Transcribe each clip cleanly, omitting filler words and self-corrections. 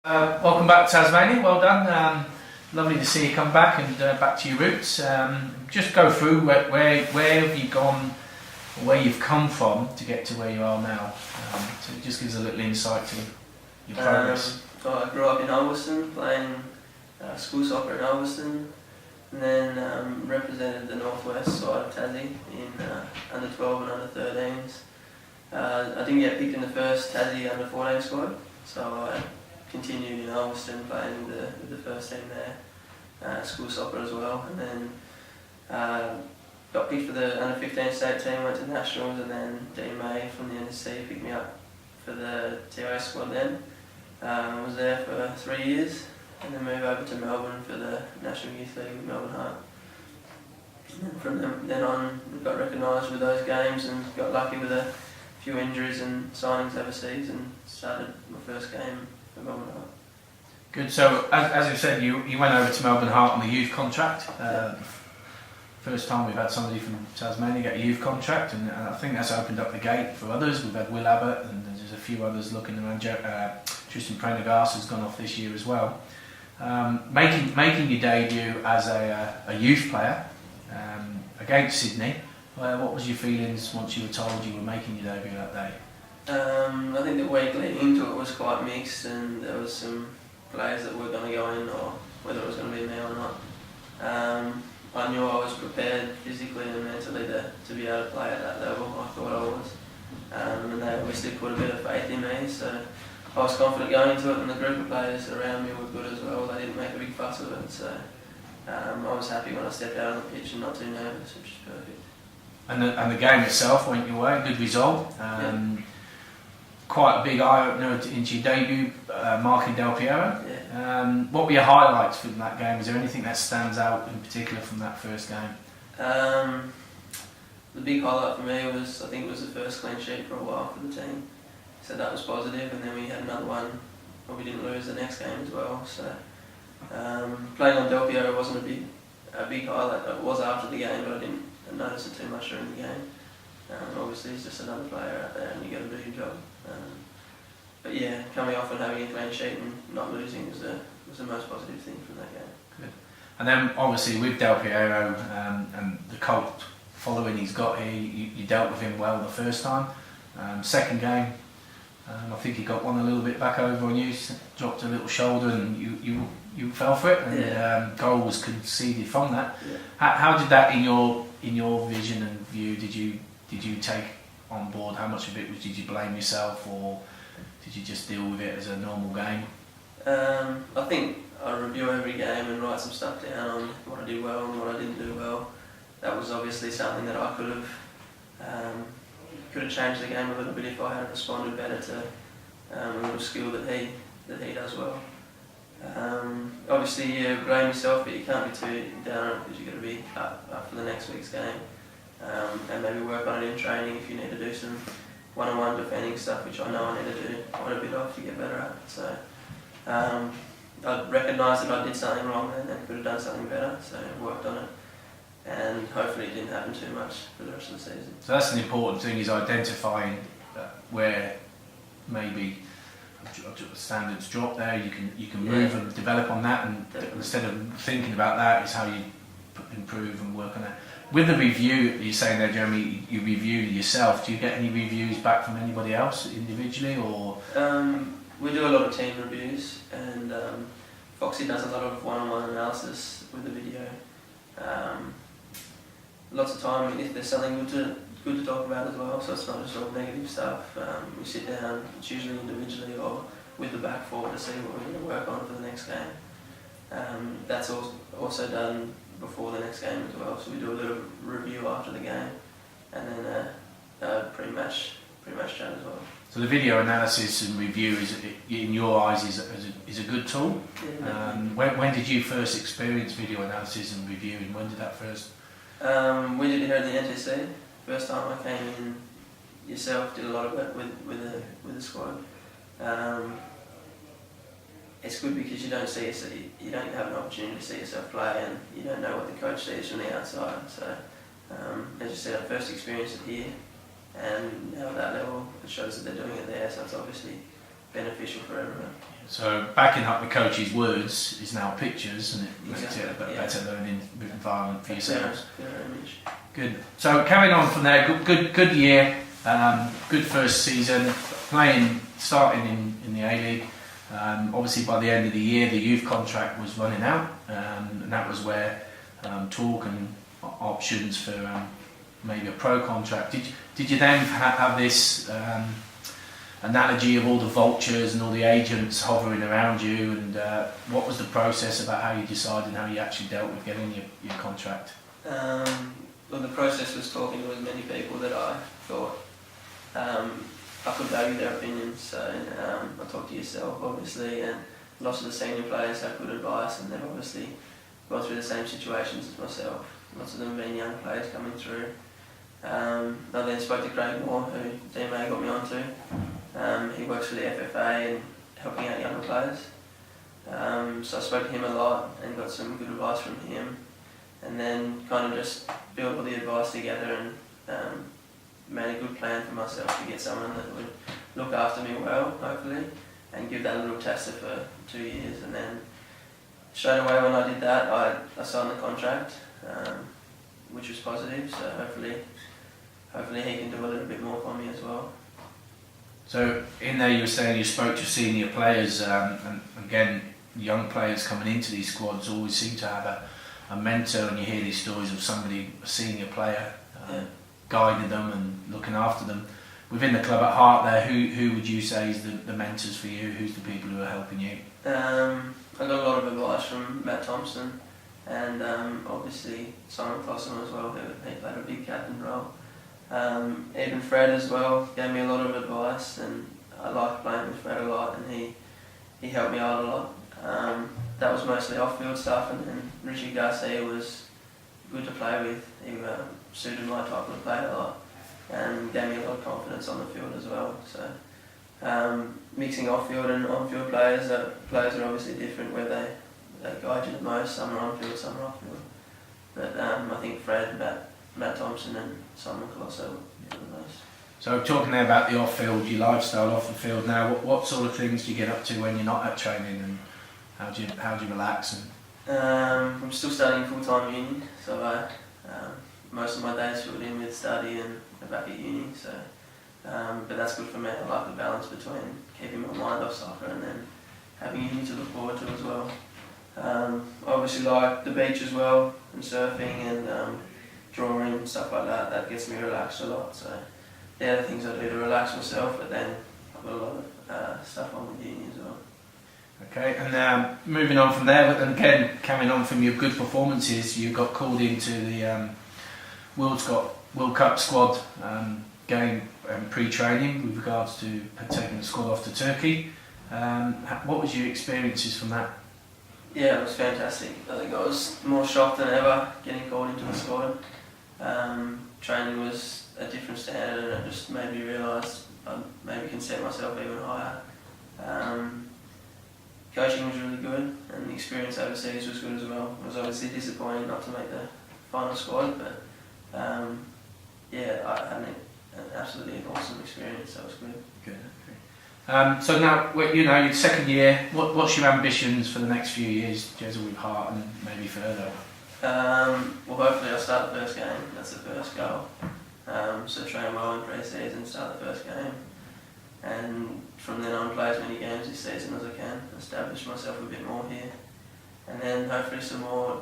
Welcome back to Tasmania, well done. Lovely to see you come back and back to your roots. Just go through where have you gone, where you've come from to get to where you are now. So it just gives a little insight to your progress. So I grew up in Ulverstone, playing school soccer in Ulverstone, and then represented the northwest side of Tassie in under 12 and under 13s. I didn't get picked in the first Tassie under 14 squad, so I continued in Ulverstone playing with the first team there, school soccer as well, and then got picked for the under 15 state team, went to nationals, and then Dean May from the NSC picked me up for the TIA squad then. I was there for 3 years, and then moved over to Melbourne for the National Youth League with Melbourne Heart. And from then on, got recognised with those games and got lucky with a few injuries and signings overseas, and started my first game for Melbourne Heart. Good. So as you said, you went over to Melbourne Heart on the youth contract. First time we've had somebody from Tasmania get a youth contract, and I think that's opened up the gate for others. We've had Will Abbott, and there's a few others looking around. Tristan Prendergast has gone off this year as well. Making your debut as a youth player against Sydney, what was your feelings once you were told you were making your debut that day? I think the week leading into it was quite mixed, and there was some players that were going to go in, or whether it was going to be me or not. I knew I was prepared physically and mentally to be able to play at that level. I thought I was, and they obviously put a bit of faith in me, so I was confident going into it, and the group of players around me were good as well. They didn't make a big fuss of it, so I was happy when I stepped out on the pitch and not too nervous, which is perfect. And the game itself went your way, good result. Quite a big eye-opener into your debut, marking Del Piero. Yeah. What were your highlights from that game? Is there anything that stands out in particular from that first game? The big highlight for me was, I think it was the first clean sheet for a while for the team. So that was positive, and then we had another one where we didn't lose the next game as well. So playing on Del Piero wasn't a big highlight. It was after the game, but I didn't notice it too much during the game. Obviously, he's just another player out there, and you got to do your job. But yeah, coming off and having a clean sheet and not losing was the most positive thing from that game. Good. And then obviously with Del Piero and the cult following he's got here, you dealt with him well the first time. Second game, I think he got one a little bit back over on you, dropped a little shoulder, and you fell for it, and goal was conceded from that. Yeah. How did that, in your vision and view, did you take on board? How much of it did you blame yourself, or did you just deal with it as a normal game? I think I review every game and write some stuff down on what I did well and what I didn't do well. That was obviously something that I could have changed the game a little bit if I had responded better to a little skill that he does well. Obviously you blame yourself, but you can't be too down on it, because you've got to be up for the next week's game, and maybe work on it in training if you need to do some one-on-one defending stuff, which I know I need to do quite a bit of to get better at. So I recognised that I did something wrong and could have done something better, so I worked on it, and hopefully it didn't happen too much for the rest of the season. So that's an important thing, is identifying where maybe standards drop there. You can move and develop on that, and instead of thinking about that, is how you improve and work on it. With the review, you're saying there, Jeremy, you review yourself. Do you get any reviews back from anybody else individually, or? We do a lot of team reviews, and Foxy does a lot of one-on-one analysis with the video. Lots of time, if there's something good to talk about as well, so it's not just all negative stuff. We sit down, it's usually individually or with the back four, to see what we're going to work on for the next game. That's also done before the next game as well, so we do a little review after the game, and then a pre-match chat as well. So the video analysis and review is, in your eyes, is a good tool. Yeah, when did you first experience video analysis and reviewing? When did that first? We did it here at the NTC. First time I came in, yourself did a lot of it with the squad. It's good because you don't have an opportunity to see yourself play, and you don't know what the coach sees from the outside. So, as you said, I first experienced it here, and now at that level, it shows that they're doing it there. So it's obviously beneficial for everyone. So backing up the coach's words is now pictures, and it makes Exactly, it a yeah. better learning environment for yourselves. Clearer image. Good. So carrying on from there, good year, good first season, starting in the A-League. Obviously by the end of the year the youth contract was running out, and that was where talk and options for maybe a pro contract. Did you then have this analogy of all the vultures and all the agents hovering around you, and what was the process about how you decided how you actually dealt with getting your contract? Well, the process was talking to as many people that I thought I could value their opinions. So I talked to yourself, obviously, and lots of the senior players have good advice, and they've obviously gone through the same situations as myself. Lots of them being young players coming through. I then spoke to Craig Moore, who DMA got me onto. He works for the FFA and helping out younger players. So I spoke to him a lot and got some good advice from him, and then kind of just built all the advice together and made a good plan for myself to get someone that would look after me well, hopefully, and give that a little tester for 2 years. And then straight away when I did that, I signed the contract, which was positive. So hopefully he can do a little bit more for me as well. So in there you were saying you spoke to senior players, and again, young players coming into these squads always seem to have a mentor, and you hear these stories of somebody, a senior player, guiding them and looking after them. Within the club at heart there, who would you say is the mentors for you? Who's the people who are helping you? I got a lot of advice from Matt Thompson, and obviously Simon Fossum as well, who he played a big captain role. Even Fred as well gave me a lot of advice, and I liked playing with Fred a lot, and he helped me out a lot. That was mostly off-field stuff, and Richie Garcia was good to play with. He suited my type of play a lot and gave me a lot of confidence on the field as well. So mixing off-field and on-field players are obviously different, where they guide you the most. Some are on-field, some are off-field. But I think Fred, Matt Thompson and Simon Colosso were the most. So talking there about the off-field, your lifestyle off the field now, what sort of things do you get up to when you're not at training, and how do you relax? I'm still studying full-time uni, so most of my days filled in with study and back at uni. So, but that's good for me. I like the balance between keeping my mind off soccer and then having uni to look forward to as well. I obviously like the beach as well, and surfing and drawing and stuff like that. That gets me relaxed a lot. So they're the things I do to relax myself, but then I've got a lot of stuff on with uni as well. Okay, and moving on from there, and again, carrying on from your good performances, you got called into the World Cup squad game pre-training with regards to taking the squad off to Turkey. What was your experiences from that? Yeah, it was fantastic. I think I was more shocked than ever getting called into the squad. Training was a different standard, and it just made me realise I maybe can set myself even higher. Coaching was really good, and the experience overseas was good as well. It was obviously disappointing not to make the final squad, but I had an absolutely awesome experience. That was good. Good. Okay. So now, your second year. What's your ambitions for the next few years, Jezza, with Hart, and maybe further? Well, hopefully I'll start the first game. That's the first goal. So train well in pre-season, start the first game, and from then on play as many games this season as I can, establish myself a bit more here, and then hopefully some more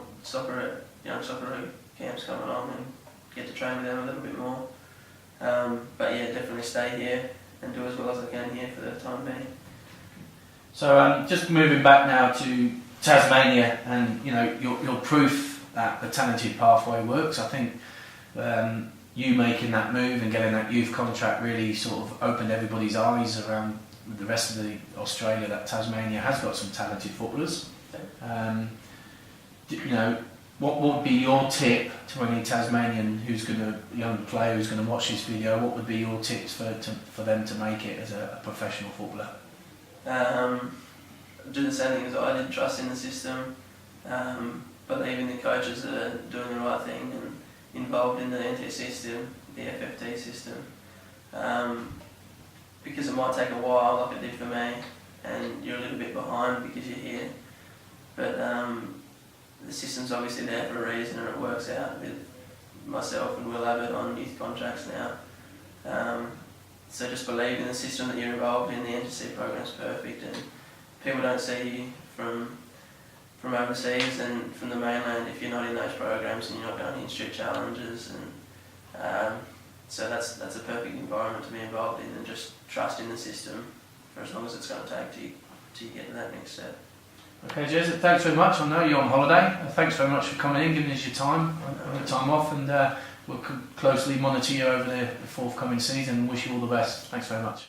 Young Socceroo camps come along and get to train with them a little bit more. But yeah, definitely stay here and do as well as I can here for the time being. So just moving back now to Tasmania, and your proof that the talented pathway works. I think you making that move and getting that youth contract really sort of opened everybody's eyes around the rest of Australia that Tasmania has got some talented footballers. What would be your tip to any Tasmanian young player who's going to watch this video? What would be your tips for them to make it as a professional footballer? Do the same thing as I did, trust in the system, believe in the coaches that are doing the right thing and involved in the NT system, the FFT system. because it might take a while, like it did for me, and you're a little bit behind because you're here. But the system's obviously there for a reason, and it works out with myself and Will Abbott on youth contracts now. So just believe in the system that you're involved in. The NGC program's perfect, and people don't see you from overseas and from the mainland if you're not in those programs and you're not going to institute challenges. And so that's a perfect environment to be involved in, and just trust in the system for as long as it's going to take to get to that next step. Okay, Jez, thanks very much. I know you're on holiday. Thanks very much for coming in, giving us your time on the time off, and we'll closely monitor you over the forthcoming season and wish you all the best. Thanks very much.